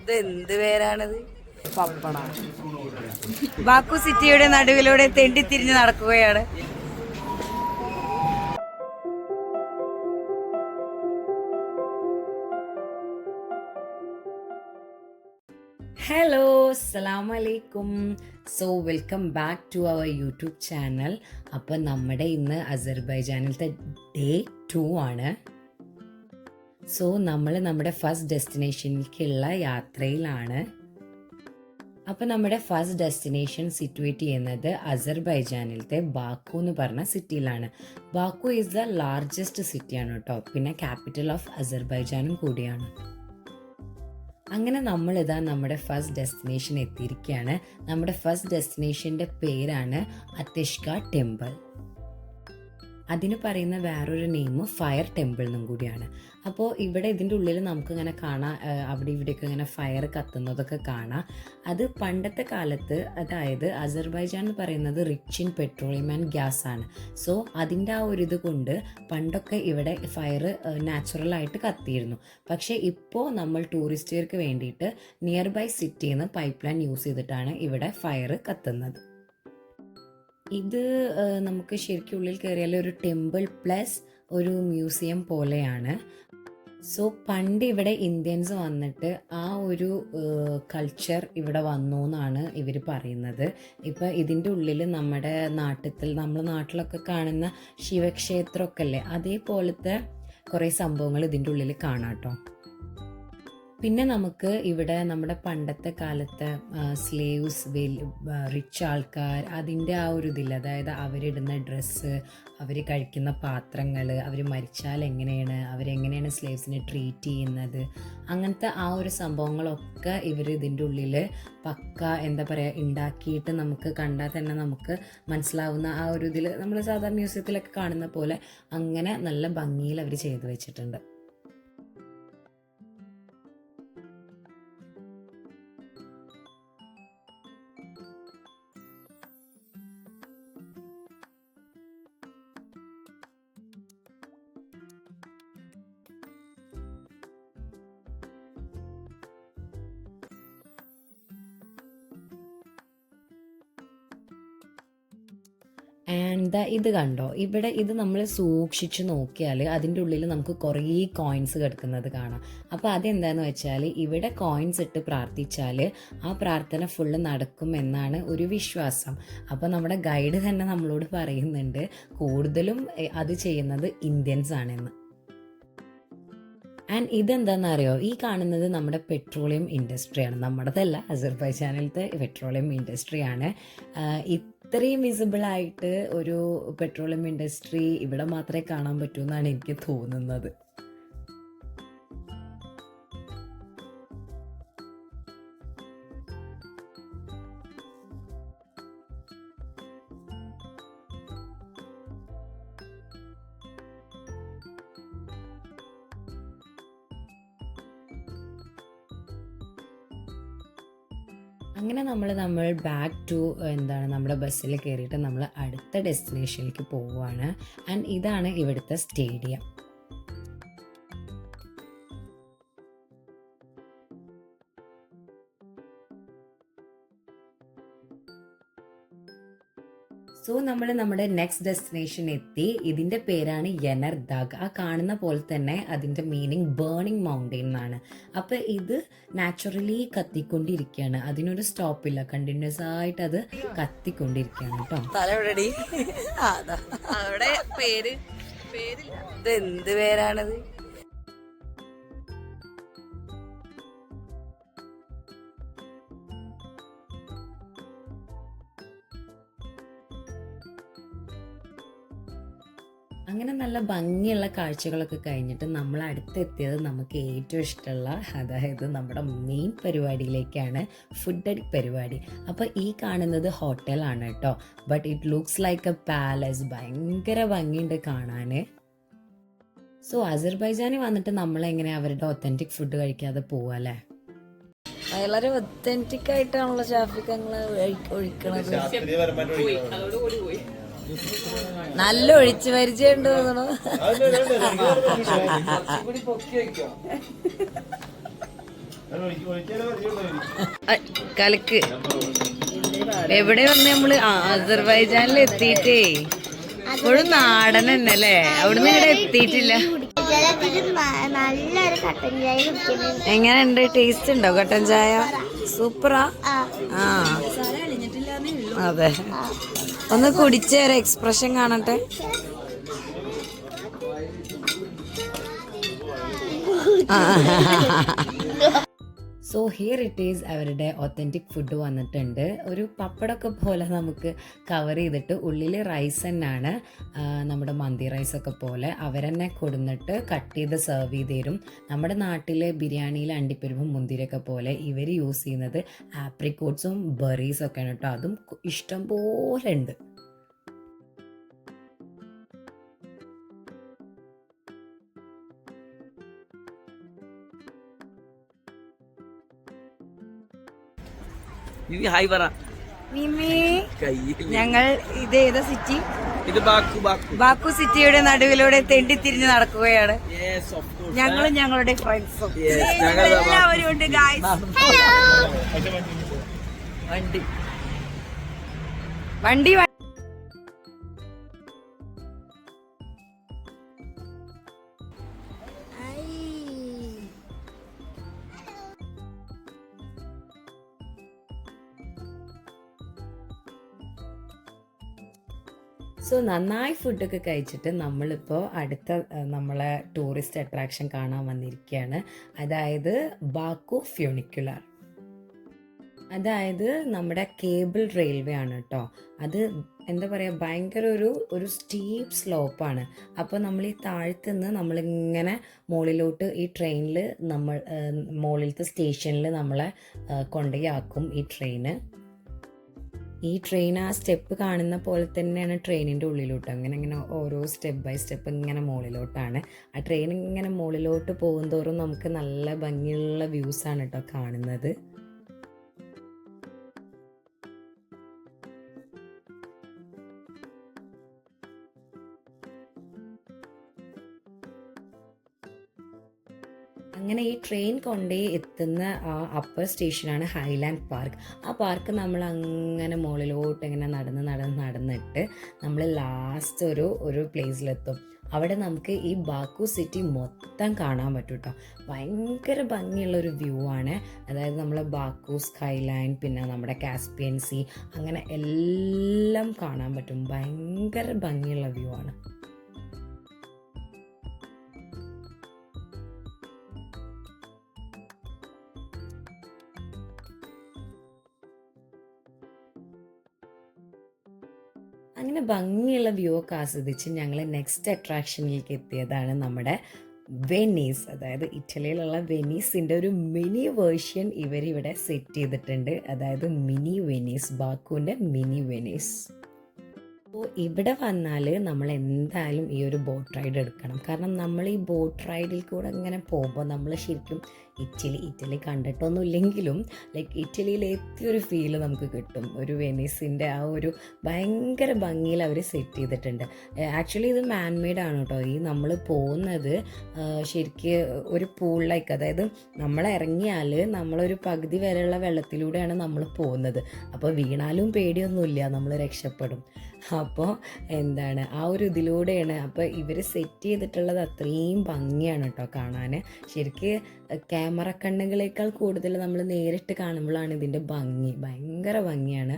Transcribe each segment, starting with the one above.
ഇതെന്ത് പേരാണത്? പപ്പട. ബാക്കു സിറ്റിയുടെ നടുവിലൂടെ തെണ്ടിത്തിരിഞ്ഞ് നടക്കുകയാണ്. ഹലോ, അസ്സലാമു അലൈക്കും. So welcome back to our YouTube channel. അപ്പം നമ്മുടെ ഇന്ന് അസർബൈജാനിലത്തെ ഡേ 2 ആണ്. സോ നമ്മൾ നമ്മുടെ ഫസ്റ്റ് ഡെസ്റ്റിനേഷനിലേക്കുള്ള യാത്രയിലാണ്. അപ്പം നമ്മുടെ ഫസ്റ്റ് ഡെസ്റ്റിനേഷൻ സിറ്റുവേറ്റ് ചെയ്യുന്നത് അസർബൈജാനിലത്തെ ബാക്കു എന്ന് പറഞ്ഞ സിറ്റിയിലാണ്. ബാക്കു ഈസ് ദ ലാർജസ്റ്റ് സിറ്റിയാണ് കേട്ടോ. പിന്നെ ക്യാപിറ്റൽ ഓഫ് അസർബൈജാനും കൂടിയാണ്. അങ്ങനെ നമ്മളിതാ നമ്മുടെ ഫസ്റ്റ് ഡെസ്റ്റിനേഷൻ എത്തിയിരിക്കുകയാണ്. നമ്മുടെ ഫസ്റ്റ് ഡെസ്റ്റിനേഷൻ്റെ പേരാണ് അത്തെഷ്ക ടെമ്പിൾ. അതിന് പറയുന്ന വേറൊരു നെയിം ഫയർ ടെമ്പിൾ എന്നും കൂടിയാണ്. അപ്പോൾ ഇവിടെ ഇതിൻ്റെ ഉള്ളിൽ നമുക്കിങ്ങനെ കാണാം, അവിടെ ഇവിടെയൊക്കെ ഇങ്ങനെ ഫയർ കത്തുന്നതൊക്കെ കാണാം. അത് പണ്ടത്തെ കാലത്ത്, അതായത് അസർബൈജാൻ എന്ന് പറയുന്നത് rich in petroleum and gas ആണ്. സോ അതിൻ്റെ ആ ഒരു ഇത് കൊണ്ട് പണ്ടൊക്കെ ഇവിടെ ഫയർ നാച്ചുറലായിട്ട് കത്തിയിരുന്നു. പക്ഷേ ഇപ്പോൾ നമ്മൾ ടൂറിസ്റ്റുകാർക്ക് വേണ്ടിയിട്ട് നിയർ ബൈ സിറ്റിയിൽ നിന്ന് പൈപ്പ് ലൈൻ യൂസ് ചെയ്തിട്ടാണ് ഇവിടെ ഫയർ കത്തുന്നത്. ഇത് നമുക്ക് ശരിക്കും ഉള്ളിൽ കയറിയാൽ ഒരു ടെമ്പിൾ പ്ലസ് ഒരു മ്യൂസിയം പോലെയാണ്. സോ പണ്ട് ഇവിടെ ഇന്ത്യൻസ് വന്നിട്ട് ആ ഒരു കൾച്ചർ ഇവിടെ വന്നു എന്നാണ് ഇവർ പറയുന്നത്. ഇപ്പം ഇതിൻ്റെ ഉള്ളിൽ നമ്മുടെ നാട്ടിലൊക്കെ കാണുന്ന ശിവക്ഷേത്രമൊക്കെ അല്ലേ, അതേപോലത്തെ കുറേ സംഭവങ്ങൾ ഇതിൻ്റെ ഉള്ളിൽ കാണാം കേട്ടോ. പിന്നെ നമുക്ക് ഇവിടെ നമ്മുടെ പണ്ടത്തെ കാലത്തെ സ്ലേവ്സ്, റിച്ച് ആൾക്കാർ, അതിൻ്റെ ആ ഒരു ഇതില്ല, അതായത് അവരിടുന്ന ഡ്രസ്സ്, അവർ കഴിക്കുന്ന പാത്രങ്ങൾ, അവർ മരിച്ചാൽ എങ്ങനെയാണ്, അവരെങ്ങനെയാണ് സ്ലേവ്സിനെ ട്രീറ്റ് ചെയ്യുന്നത്, അങ്ങനത്തെ ആ ഒരു സംഭവങ്ങളൊക്കെ ഇവർ ഇതിൻ്റെ ഉള്ളിൽ പക്ക എന്താ പറയുക ഉണ്ടാക്കിയിട്ട് നമുക്ക് കണ്ടാൽ തന്നെ നമുക്ക് മനസ്സിലാവുന്ന ആ ഒരു ഇതിൽ നമ്മൾ സാധാരണ മ്യൂസിയത്തിലൊക്കെ കാണുന്ന പോലെ അങ്ങനെ നല്ല ഭംഗിയിൽ അവർ ചെയ്തു വെച്ചിട്ടുണ്ട്. ആൻഡ് ഇത് കണ്ടോ, ഇവിടെ ഇത് നമ്മൾ സൂക്ഷിച്ച് നോക്കിയാൽ അതിൻ്റെ ഉള്ളിൽ നമുക്ക് കുറേ കോയിൻസ് കിടക്കുന്നത് കാണാം. അപ്പോൾ അതെന്താന്ന് വെച്ചാൽ ഇവിടെ കോയിൻസ് ഇട്ട് പ്രാർത്ഥിച്ചാൽ ആ പ്രാർത്ഥന ഫുള്ള് നടക്കും എന്നാണ് ഒരു വിശ്വാസം. അപ്പോൾ നമ്മുടെ ഗൈഡ് തന്നെ നമ്മളോട് പറയുന്നുണ്ട് കൂടുതലും അത് ചെയ്യുന്നത് ഇന്ത്യൻസ് ആണെന്ന്. ആൻഡ് ഇതെന്താണെന്നറിയോ, ഈ കാണുന്നത് നമ്മുടെ പെട്രോളിയം ഇൻഡസ്ട്രിയാണ്. നമ്മുടേതല്ല, അസർബൈജാനിലത്തെ പെട്രോളിയം ഇൻഡസ്ട്രിയാണ്. ഇത്രയും വിസിബിളായിട്ട് ഒരു പെട്രോളിയം ഇൻഡസ്ട്രി ഇവിടെ മാത്രമേ കാണാൻ പറ്റൂ എന്നാണ് എനിക്ക് തോന്നുന്നത്. അങ്ങനെ നമ്മൾ ബാക്ക് ടു നമ്മുടെ ബസ്സിൽ കയറിയിട്ട് നമ്മൾ അടുത്ത ഡെസ്റ്റിനേഷനിലേക്ക് പോവുകയാണ്. ആൻഡ് ഇതാണ് ഇവിടുത്തെ സ്റ്റേഡിയം. സോ നമ്മൾ നമ്മുടെ നെക്സ്റ്റ് ഡെസ്റ്റിനേഷൻ എത്തി. ഇതിൻ്റെ പേരാണ് യെനർദാഗ്. ആ കാണുന്ന പോലെ തന്നെ അതിൻ്റെ മീനിങ് ബേണിംഗ് മൗണ്ടെയിൻ എന്നാണ്. അപ്പോൾ ഇത് നാച്ചുറലി കത്തിക്കൊണ്ടിരിക്കുകയാണ്, അതിനൊരു സ്റ്റോപ്പില്ല, കണ്ടിന്യൂസ് ആയിട്ട് അത് കത്തിക്കൊണ്ടിരിക്കുകയാണ് കേട്ടോ. തലവിടെ അവിടെ ഇതെന്ത് പേരാണത്? അങ്ങനെ നല്ല ഭംഗിയുള്ള കാഴ്ചകളൊക്കെ കഴിഞ്ഞിട്ട് നമ്മൾ അടുത്തെത്തിയത് നമുക്ക് ഏറ്റവും ഇഷ്ടമുള്ള, അതായത് നമ്മുടെ മെയിൻ പരിപാടിയിലേക്കാണ്, ഫുഡ് അടി പരിപാടി. അപ്പോൾ ഈ കാണുന്നത് ഹോട്ടലാണ് കേട്ടോ. But it looks like A palace. ഭയങ്കര ഭംഗിയുണ്ട് കാണാൻ. സോ അസർബൈജാനിൽ വന്നിട്ട് നമ്മളെങ്ങനെ അവരുടെ ഒത്തൻറ്റിക് ഫുഡ് കഴിക്കാതെ പോവല്ലേ? വളരെ ഒത്തൻറ്റിക് ആയിട്ടാണല്ലോ ഷാഫിക്ക് ഒഴിക്കണത്. നല്ല ഒഴിച്ചു പരിചയമുണ്ട് തോന്നണു. കലക്ക് എവിടെ വന്ന് നമ്മള് അസർബൈജാനിൽ എത്തിയിട്ടേ ഇപ്പോഴും നാടൻ തന്നെ അല്ലേ? അവിടുന്ന് ഇവിടെ എത്തിയിട്ടില്ല. എങ്ങനെയുണ്ട്? ടേസ്റ്റ് ഉണ്ടോ കട്ടൻ ചായ? സൂപ്പറാ. ആ അതെ, ഒന്ന് കുടിച്ചേരെ എക്സ്പ്രഷൻ കാണട്ടെ. സോ ഹിയർ ഇറ്റ് ഈസ് അവരുടെ ഒത്തൻറ്റിക് ഫുഡ് വന്നിട്ടുണ്ട്. ഒരു പപ്പടമൊക്കെ പോലെ നമുക്ക് കവർ ചെയ്തിട്ട് ഉള്ളിൽ റൈസ് തന്നെയാണ്, നമ്മുടെ മന്തി റൈസൊക്കെ പോലെ അവരെന്നെ കൊടുന്നിട്ട് കട്ട് ചെയ്ത് സെർവ് ചെയ്ത് തരും. നമ്മുടെ നാട്ടിലെ ബിരിയാണിയിൽ അണ്ടിപ്പരിപ്പും മുന്തിരിയൊക്കെ പോലെ ഇവർ യൂസ് ചെയ്യുന്നത് ആപ്രിക്കോട്ട്സും ബെറീസൊക്കെയാണ് കേട്ടോ. അതും ഇഷ്ടം പോലെ ഉണ്ട്. ഹായ് പറ. ഞങ്ങൾ ഇത് ഏതാ സിറ്റി? ഇത് ബാക്കു സിറ്റിയുടെ നടുവിലൂടെ തെണ്ടിത്തിരിഞ്ഞ് നടക്കുകയാണ്. ഞങ്ങളും ഞങ്ങളുടെ ഫ്രണ്ട്സും എല്ലാവരും ഉണ്ട്. വണ്ടി സോ നന്നായി ഫുഡൊക്കെ കഴിച്ചിട്ട് നമ്മളിപ്പോൾ അടുത്ത നമ്മളെ ടൂറിസ്റ്റ് അട്രാക്ഷൻ കാണാൻ വന്നിരിക്കുകയാണ്. അതായത് ബാക്കു ഫ്യൂണിക്കുലർ. അതായത് നമ്മുടെ കേബിൾ റെയിൽവേ ആണ് കേട്ടോ. അത് എന്താ പറയുക, ഭയങ്കര ഒരു സ്റ്റീപ്പ് സ്ലോപ്പാണ്. അപ്പോൾ നമ്മൾ ഈ താഴത്തുനിന്ന് നമ്മളിങ്ങനെ മുകളിലോട്ട് ഈ ട്രെയിനിൽ നമ്മൾ മുകളിലത്തെ സ്റ്റേഷനിൽ നമ്മളെ കൊണ്ടുപോയി ആക്കും ഈ ട്രെയിന്. ഈ ട്രെയിൻ ആ സ്റ്റെപ്പ് കാണുന്ന പോലെ തന്നെയാണ് ട്രെയിനിൻ്റെ ഉള്ളിലോട്ട്. അങ്ങനെ ഓരോ സ്റ്റെപ്പ് ബൈ സ്റ്റെപ്പ് ഇങ്ങനെ മുകളിലോട്ടാണ്. ആ ട്രെയിൻ ഇങ്ങനെ മുകളിലോട്ട് പോകുന്തോറും നമുക്ക് നല്ല ഭംഗിയുള്ള വ്യൂസാണ് കേട്ടോ കാണുന്നത്. അങ്ങനെ ഈ ട്രെയിൻ കൊണ്ടേ എത്തുന്ന ആ അപ്പർ സ്റ്റേഷനാണ് ഹൈലാൻഡ് പാർക്ക്. ആ പാർക്ക് നമ്മൾ അങ്ങനെ മുകളിലോട്ട് ഇങ്ങനെ നടന്നിട്ട് നമ്മൾ ലാസ്റ്റ് ഒരു പ്ലേസിലെത്തും. അവിടെ നമുക്ക് ഈ ബാക്കു സിറ്റി മൊത്തം കാണാൻ പറ്റും കേട്ടോ. ഭയങ്കര ഭംഗിയുള്ളൊരു വ്യൂ ആണ്. അതായത് നമ്മൾ ബാക്കു സ്കൈലൈൻ, പിന്നെ നമ്മുടെ കാസ്പിയൻ സീ, അങ്ങനെ എല്ലാം കാണാൻ പറ്റും. ഭയങ്കര ഭംഗിയുള്ള വ്യൂ ആണ്. അങ്ങനെ ഭംഗിയുള്ള വ്യൂ ഒക്കെ ആസ്വദിച്ച് ഞങ്ങൾ നെക്സ്റ്റ് അട്രാക്ഷനിലേക്ക് എത്തിയതാണ് നമ്മുടെ വെനീസ്. അതായത് ഇറ്റലിയിലുള്ള വെനീസിൻ്റെ ഒരു മിനി വേർഷൻ ഇവരിവിടെ സെറ്റ് ചെയ്തിട്ടുണ്ട്. അതായത് മിനി വെനീസ്, ബാക്കുവിൻ്റെ മിനി വെനീസ്. അപ്പോൾ ഇവിടെ വന്നാൽ നമ്മൾ എന്തായാലും ഈ ഒരു ബോട്ട് റൈഡ് എടുക്കണം. കാരണം നമ്മൾ ഈ ബോട്ട് റൈഡിൽ കൂടെ ഇങ്ങനെ പോകുമ്പോൾ നമ്മൾ ശരിക്കും ഇറ്റലി കണ്ടിട്ടൊന്നുമില്ലെങ്കിലും ഇറ്റലിയിലെ എത്തിയൊരു ഫീല് നമുക്ക് കിട്ടും. ഒരു വെനീസിൻ്റെ ആ ഒരു ഭയങ്കര ഭംഗിയിൽ അവർ സെറ്റ് ചെയ്തിട്ടുണ്ട്. ആക്ച്വലി ഇത് മാൻമെയ്ഡ് ആണ് കേട്ടോ. ഈ നമ്മൾ പോകുന്നത് ശരിക്ക് ഒരു പൂളിലേക്ക്, അതായത് നമ്മൾ ഇറങ്ങിയാൽ നമ്മളൊരു പകുതി വരെയുള്ള വെള്ളത്തിലൂടെയാണ് നമ്മൾ പോകുന്നത്. അപ്പോൾ വീണാലും പേടിയൊന്നുമില്ല, നമ്മൾ രക്ഷപ്പെടും. അപ്പോൾ എന്താണ് ആ ഒരു ഇതിലൂടെയാണ്. അപ്പോൾ ഇവർ സെറ്റ് ചെയ്തിട്ടുള്ളത് അത്രയും ഭംഗിയാണ് കേട്ടോ കാണാൻ. ശരിക്ക് ക്യാമറ കണ്ണുകളേക്കാൾ കൂടുതൽ നമ്മൾ നേരിട്ട് കാണുമ്പോഴാണ് ഇതിൻ്റെ ഭംഗി. ഭയങ്കര ഭംഗിയാണ്.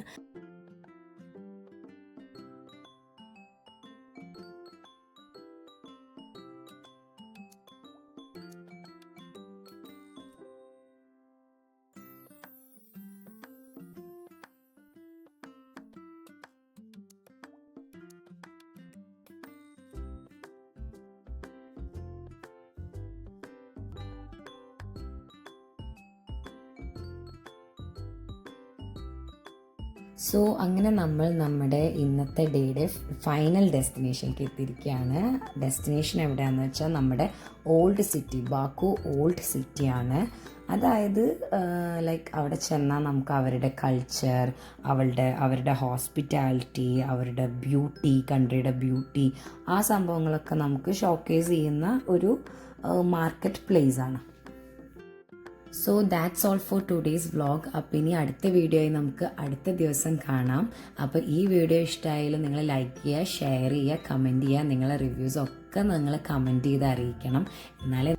സോ അങ്ങനെ നമ്മൾ നമ്മുടെ ഇന്നത്തെ ഡേയുടെ ഫൈനൽ ഡെസ്റ്റിനേഷനിലേക്ക് എത്തിയിരിക്കുകയാണ്. ഡെസ്റ്റിനേഷൻ എവിടെയാണെന്ന് വെച്ചാൽ നമ്മുടെ ഓൾഡ് സിറ്റി, ബാക്കു ഓൾഡ് സിറ്റിയാണ്. അതായത് അവിടെ ചെന്നാൽ നമുക്ക് അവരുടെ കൾച്ചർ, അവരുടെ ഹോസ്പിറ്റാലിറ്റി, അവരുടെ ബ്യൂട്ടി, കൺട്രിയുടെ ബ്യൂട്ടി, ആ സംഭവങ്ങളൊക്കെ നമുക്ക് ഷോക്കേസ് ചെയ്യുന്ന ഒരു മാർക്കറ്റ് പ്ലേസ് ആണ്. So that's all for today's vlog. അപ്പോൾ ഇനി അടുത്ത വീഡിയോയിൽ നമുക്ക് അടുത്ത ദിവസം കാണാം. അപ്പോൾ ഈ വീഡിയോ ഇഷ്ടമായാലും നിങ്ങൾ ലൈക്ക് ചെയ്യുക, ഷെയർ ചെയ്യുക, കമൻറ്റ് ചെയ്യുക. നിങ്ങളെ റിവ്യൂസൊക്കെ നിങ്ങൾ കമൻറ്റ് ചെയ്ത് അറിയിക്കണം. എന്നാലേ